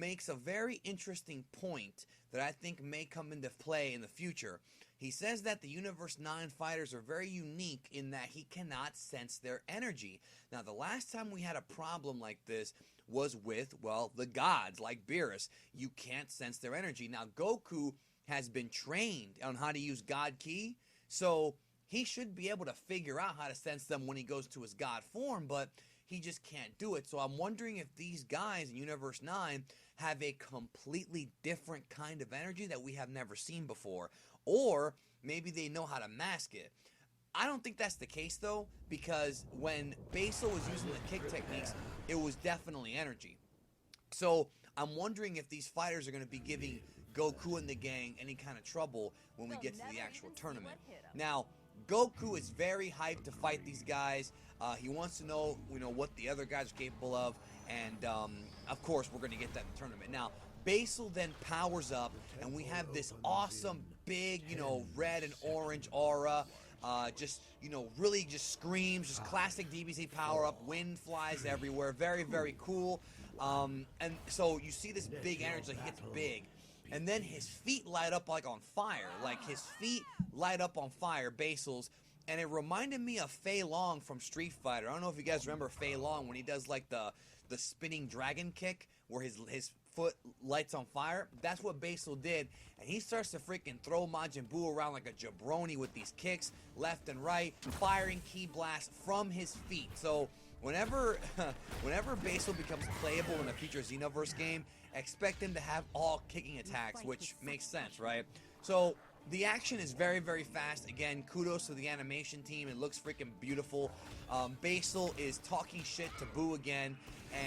makes a very interesting point that I think may come into play in the future. He says that the Universe 9 fighters are very unique in that he cannot sense their energy. Now, the last time we had a problem like this was with, well, the gods like Beerus. You can't sense their energy. Now, Goku has been trained on how to use God Ki, so he should be able to figure out how to sense them when he goes to his God form, but he just can't do it. So I'm wondering if these guys in Universe 9 have a completely different kind of energy that we have never seen before. Or maybe they know how to mask it. I don't think that's the case, though, because when Basil was using the kick techniques, it was definitely energy. So I'm wondering if these fighters are going to be giving Goku and the gang any kind of trouble when we get to the actual tournament. Now, Goku is very hyped to fight these guys. He wants to know, what the other guys are capable of, and of course, we're going to get that in the tournament. Now, Basil then powers up, and we have this awesome, big, red and orange aura. Really just screams, just classic DBZ power up. Wind flies everywhere. Very, very cool. And so you see this big energy, like he gets big. And then his feet light up like on fire. Like his feet light up on fire, Basil's. And it reminded me of Fei Long from Street Fighter. I don't know if you guys remember Fei Long when he does like the spinning dragon kick where his foot lights on fire. That's what Basil did. And he starts to freaking throw Majin Buu around like a jabroni with these kicks left and right, firing ki blasts from his feet. So whenever Basil becomes playable in a future Xenoverse game, expect him to have all kicking attacks, which makes sense, right? So the action is very, very fast. Again, kudos to the animation team. It looks freaking beautiful. Basil is talking shit to Buu again.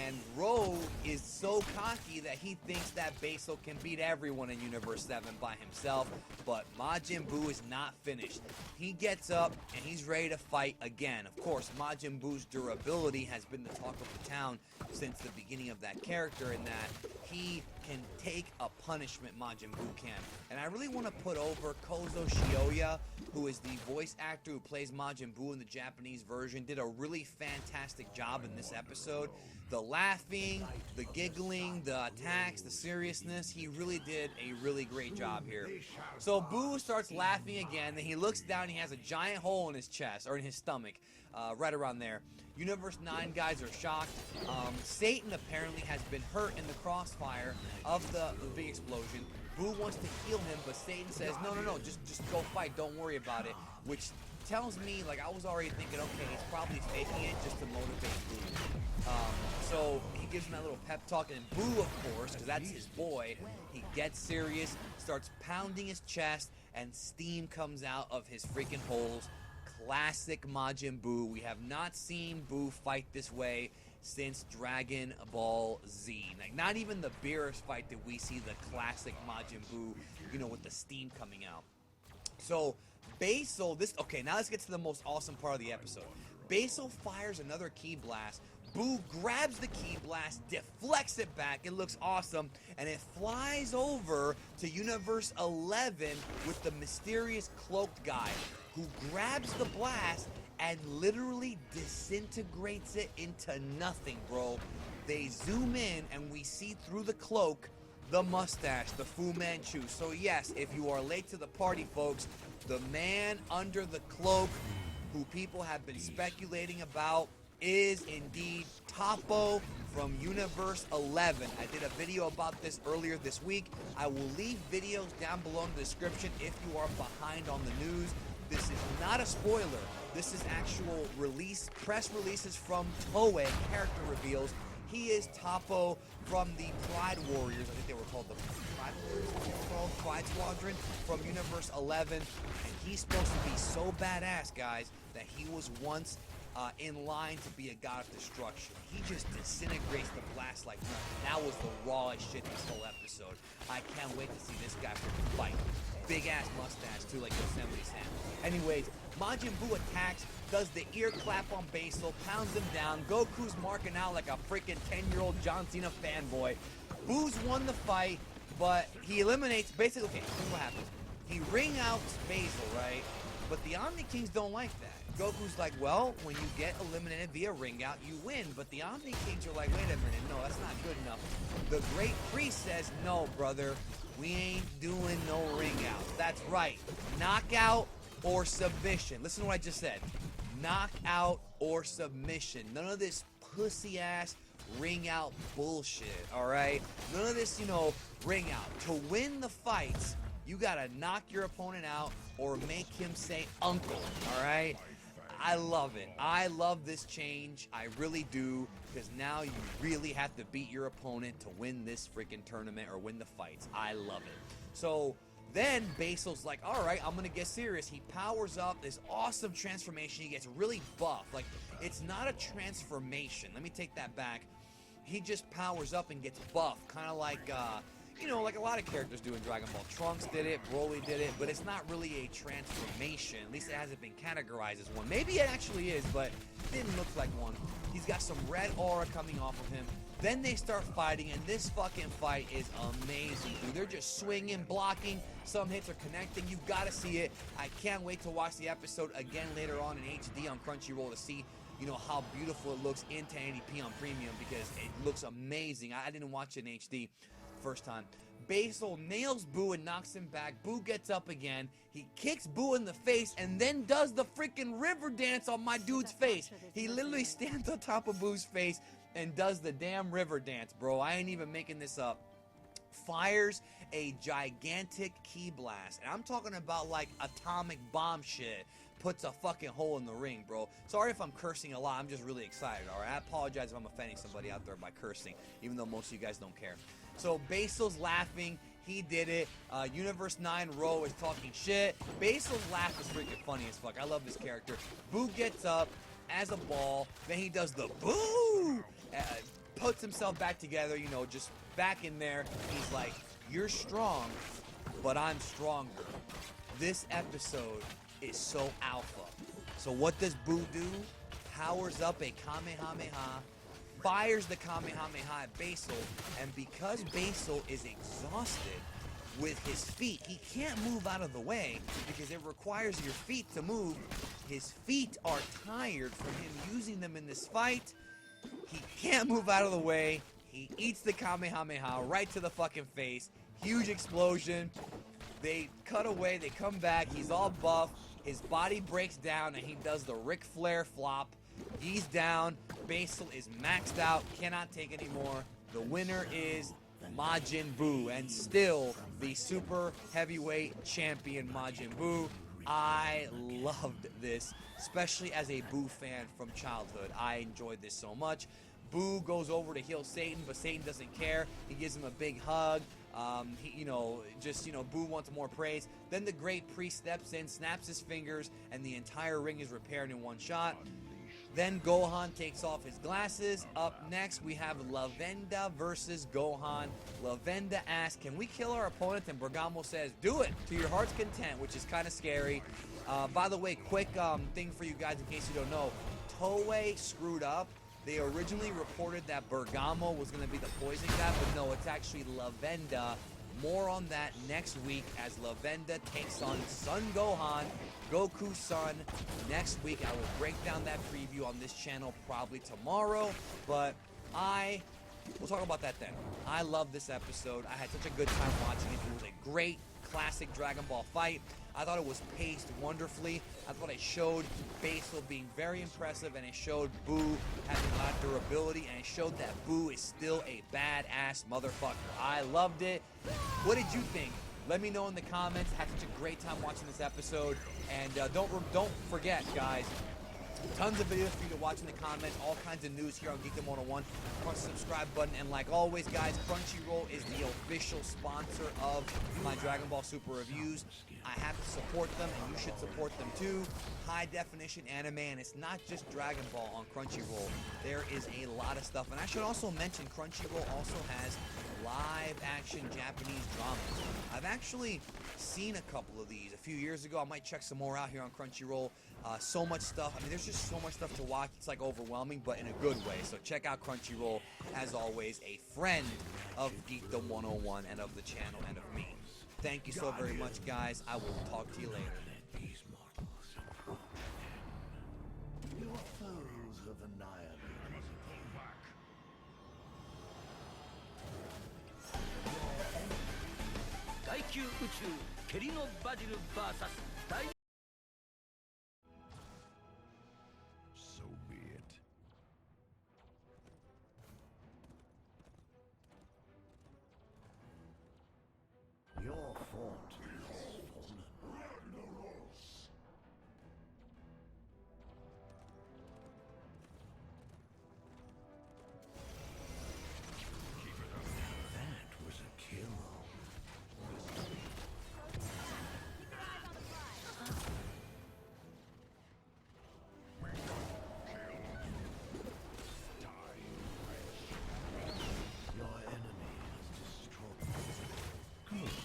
And Rogue is so cocky that he thinks that Basil can beat everyone in Universe 7 by himself. But Majin Buu is not finished. He gets up and he's ready to fight again. Of course, Majin Buu's durability has been the talk of the town since the beginning of that character, in that he can take a punishment, Majin Buu can. And I really want to put over Kozo Shioya, who is the voice actor who plays Majin Buu in the Japanese version. Did a really fantastic job in this episode. The laughing, the giggling, the attacks, the seriousness, he really did a really great job here. So Buu starts laughing again, then he looks down, he has a giant hole in his chest, or in his stomach, right around there. Universe 9 guys are shocked. Satan apparently has been hurt in the crossfire of the big explosion. Buu wants to heal him, but Satan says, no, just go fight, don't worry about it. Which tells me, like, I was already thinking, okay, he's probably faking it just to motivate Buu. So he gives him that little pep talk, and Buu, of course, because that's his boy, he gets serious, starts pounding his chest, and steam comes out of his freaking holes. Classic Majin Buu. We have not seen Buu fight this way since Dragon Ball Z. Like, not even the Beerus fight did we see the classic Majin Buu, with the steam coming out. So Basil, okay, now let's get to the most awesome part of the episode. Basil fires another ki blast. Buu grabs the ki blast, deflects it back, it looks awesome, and it flies over to Universe 11 with the mysterious cloaked guy, who grabs the blast and literally disintegrates it into nothing, bro. They zoom in and we see through the cloak the mustache, the Fu Manchu. So yes, if you are late to the party, folks, the man under the cloak, who people have been speculating about, is indeed Toppo from Universe 11. I did a video about this earlier this week. I will leave videos down below in the description if you are behind on the news. This is not a spoiler. This is actual press releases from Toei, character reveals. He is Toppo from the Pride Warriors. I think they were called the Pride Warriors, Pride Squadron from Universe 11. And he's supposed to be so badass, guys, that he was once in line to be a god of destruction. He just disintegrates the blast like nothing. That was the rawest shit this whole episode. I can't wait to see this guy freaking fight. Big ass mustache too, like Yosemite Sam. Anyways, Majin Buu attacks, does the ear clap on Basil, pounds him down. Goku's marking out like a freaking 10-year-old John Cena fanboy. Buu's won the fight, but he eliminates, basically, okay, here's what happens. He ring outs Basil, right? But the Omni Kings don't like that. Goku's like, well, when you get eliminated via ring out, you win. But the Omni Kings are like, wait a minute, no, that's not good enough. The Great Priest says, no, brother, we ain't doing no ring out. That's right. Knockout or submission. Listen to what I just said. Knockout or submission. None of this pussy ass ring out bullshit, alright? None of this, ring out. To win the fights, you gotta knock your opponent out or make him say uncle, alright? I love it. I love this change. I really do. Because now you really have to beat your opponent to win this freaking tournament or win the fights. I love it. So then Basil's like, alright, I'm gonna get serious. He powers up this awesome transformation. He gets really buff. Like, it's not a transformation. Let me take that back. He just powers up and gets buff. Kind of like, like a lot of characters do in Dragon Ball. Trunks did it, Broly did it, but it's not really a transformation. At least it hasn't been categorized as one. Maybe it actually is, but it didn't look like one. He's got some red aura coming off of him. Then they start fighting, and this fucking fight is amazing, dude. They're just swinging, blocking. Some hits are connecting. You gotta see it. I can't wait to watch the episode again later on in HD on Crunchyroll to see how beautiful it looks in 1080p on Premium, because it looks amazing. I didn't watch it in HD first time. Basil nails Boo and knocks him back. Boo gets up again. He kicks Boo in the face and then does the freaking river dance on my dude's face. He literally stands on top of Boo's face and does the damn river dance, bro. I ain't even making this up. Fires a gigantic ki blast. And I'm talking about like atomic bomb shit. Puts a fucking hole in the ring, bro. Sorry if I'm cursing a lot. I'm just really excited, alright? I apologize if I'm offending somebody out there by cursing, even though most of you guys don't care. So Basil's laughing. He did it. Universe 9 Ro is talking shit. Basil's laugh is freaking funny as fuck. I love this character. Boo gets up as a ball. Then he does the boo. Puts himself back together, just back in there. He's like, you're strong, but I'm stronger. This episode is so alpha. So what does Boo do? Powers up a Kamehameha, fires the Kamehameha at Basil, and because Basil is exhausted with his feet, he can't move out of the way because it requires your feet to move. His feet are tired from him using them in this fight. He can't move out of the way. He eats the Kamehameha right to the fucking face. Huge explosion. They cut away, they come back, he's all buff, his body breaks down, and he does the Ric Flair flop. He's down, Basil is maxed out, cannot take anymore. The winner is Majin Buu, and still the super heavyweight champion Majin Buu. I loved this, especially as a Buu fan from childhood. I enjoyed this so much. Buu goes over to heal Satan, but Satan doesn't care. He gives him a big hug. Buu wants more praise. Then the Great Priest steps in, snaps his fingers, and the entire ring is repaired in one shot. Then Gohan takes off his glasses. Up next, we have Lavenda versus Gohan. Lavenda asks, can we kill our opponent? And Bergamo says, do it to your heart's content, which is kind of scary. By the way, quick thing for you guys in case you don't know. Toei screwed up. They originally reported that Bergamo was going to be the poison guy, but no, it's actually Lavenda. More on that next week as Lavenda takes on Son Gohan, Goku's son. Next week, I will break down that preview on this channel probably tomorrow, but we'll talk about that then. I love this episode. I had such a good time watching it. It was a great classic Dragon Ball fight. I thought it was paced wonderfully. I thought it showed Basil being very impressive, and it showed Buu having a lot of durability, and it showed that Buu is still a badass motherfucker. I loved it. What did you think? Let me know in the comments. I had such a great time watching this episode, and don't forget, guys. Tons of videos for you to watch in the comments, all kinds of news here on Geekdom 101. Punch the subscribe button, and like always, guys, Crunchyroll is the official sponsor of my Dragon Ball Super reviews. I have to support them, and you should support them too. High definition anime, and it's not just Dragon Ball on Crunchyroll. There is a lot of stuff, and I should also mention Crunchyroll also has live action Japanese dramas. I've actually seen a couple of these a few years ago. I might check some more out here on Crunchyroll. So much stuff. I mean, there's just so much stuff to watch. It's like overwhelming, but in a good way. So check out Crunchyroll. As always, a friend of Geekdom 101 and of the channel and of me. Thank you so very much, guys. I will talk to you later. 球宇宙ケリのバジル VS 大 So be it. Your fort is fallen. That was a kill. Your enemy has destroyed. Good.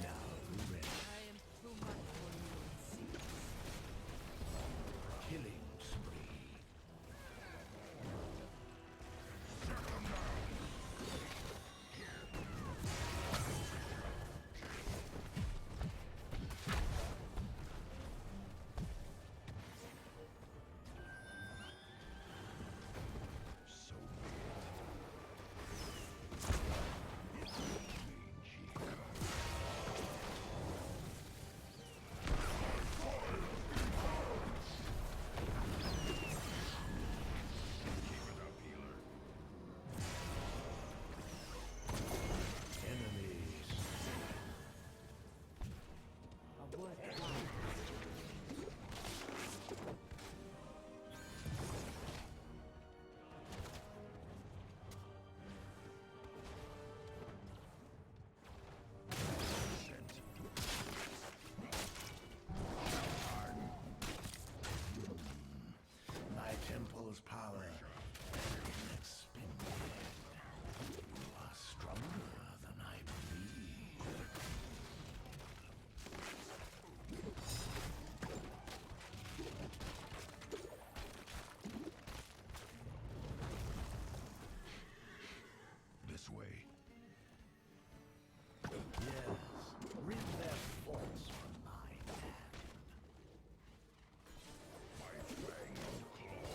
Now the rest. I am too much for you, it seems. Killing spree. So enemies. A word My temple's power is expended. You are stronger than I believe. This way. Yes, rid their forts from my hand. My fanged claw.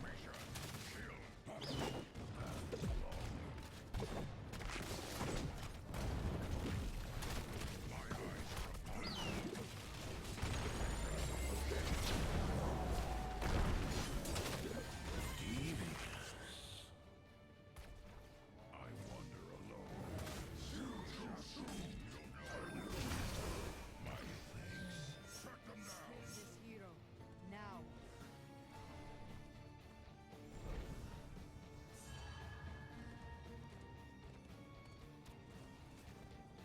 Mission kill. My eyes devious. I wander alone. My things. Track them down. kill this hero. Now.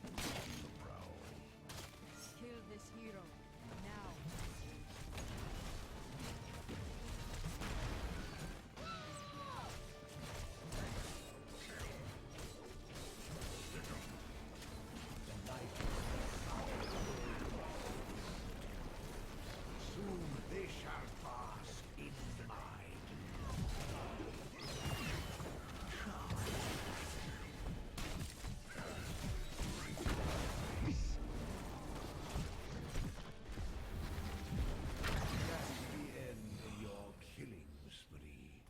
The prowl. Kill this hero. Now. The night. Soon they shall pass in mine. That's the end of your killing spree.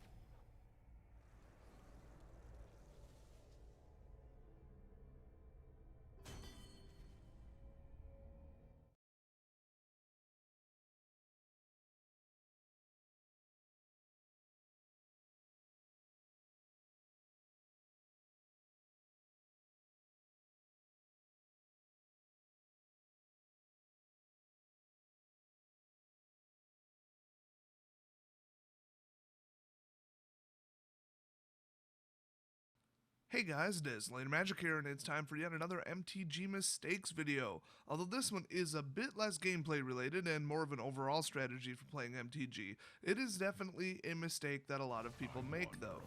Hey guys, it is Later Magic here, and it's time for yet another MTG Mistakes video. Although this one is a bit less gameplay related and more of an overall strategy for playing MTG, it is definitely a mistake that a lot of people make though.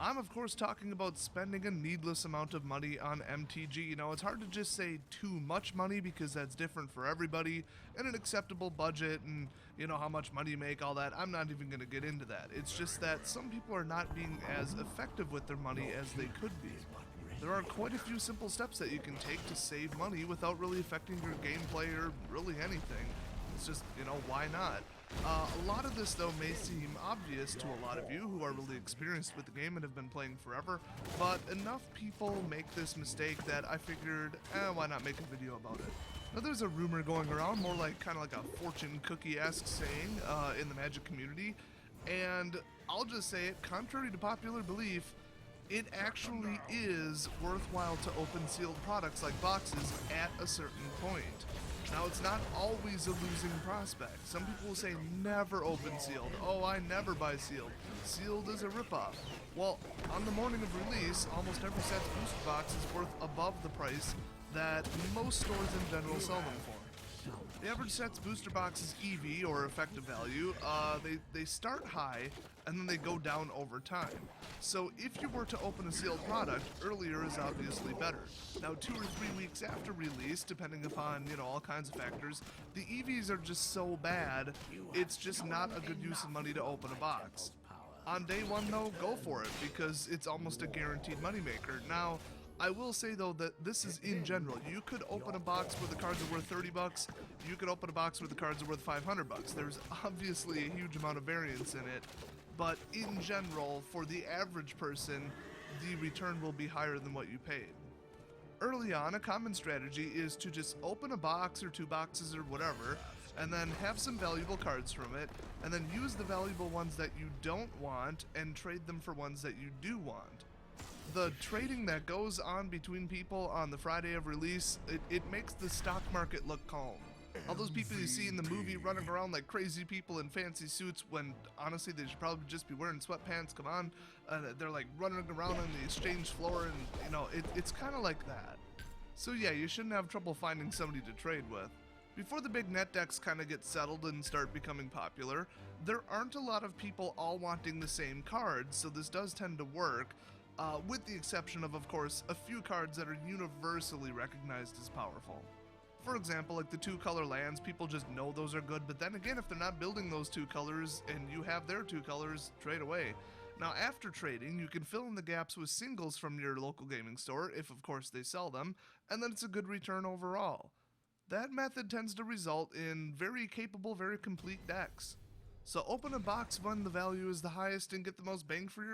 I'm of course talking about spending a needless amount of money on MTG. You know, it's hard to just say too much money because that's different for everybody, and an acceptable budget and, you know, how much money you make, all that. I'm not even going to get into that. It's just that some people are not being as effective with their money as they could be. There are quite a few simple steps that you can take to save money without really affecting your gameplay or really anything. It's just, you know, why not? A lot of this, though, may seem obvious to a lot of you who are really experienced with the game and have been playing forever, but enough people make this mistake that I figured, why not make a video about it? Now, there's a rumor going around, more like kind of like a fortune cookie-esque saying in the Magic community, and I'll just say it, contrary to popular belief, it actually is worthwhile to open sealed products like boxes at a certain point. Now, it's not always a losing prospect. Some people will say never open sealed. Oh, I never buy sealed. Sealed is a ripoff. Well, on the morning of release, almost every set's booster box is worth above the price that most stores in general sell them for. The average set's booster box's EV, or effective value, they start high and then they go down over time. So if you were to open a sealed product, earlier is obviously better. Now 2 or 3 weeks after release, depending upon, all kinds of factors, the EVs are just so bad, it's just not a good use of money to open a box. On day one though, go for it, because it's almost a guaranteed moneymaker. Now, I will say though that this is in general. You could open a box where the cards are worth 30 bucks. You could open a box where the cards are worth 500 bucks. There's obviously a huge amount of variance in it, but in general, for the average person, the return will be higher than what you paid. Early on, a common strategy is to just open a box or 2 boxes or whatever, and then have some valuable cards from it, and then use the valuable ones that you don't want and trade them for ones that you do want. The trading that goes on between people on the Friday of release, it makes the stock market look calm. All those people you see in the movie running around like crazy people in fancy suits when honestly they should probably just be wearing sweatpants, come on. They're like running around on the exchange floor and it's kind of like that. So yeah, you shouldn't have trouble finding somebody to trade with. Before the big net decks kind of get settled and start becoming popular, there aren't a lot of people all wanting the same cards, so this does tend to work. With the exception of course, a few cards that are universally recognized as powerful. For example, like the 2-color lands, people just know those are good, but then again, if they're not building those 2 colors and you have their 2 colors, trade away. Now, after trading, you can fill in the gaps with singles from your local gaming store, if of course they sell them, and then it's a good return overall. That method tends to result in very capable, very complete decks. So open a box when the value is the highest and get the most bang for your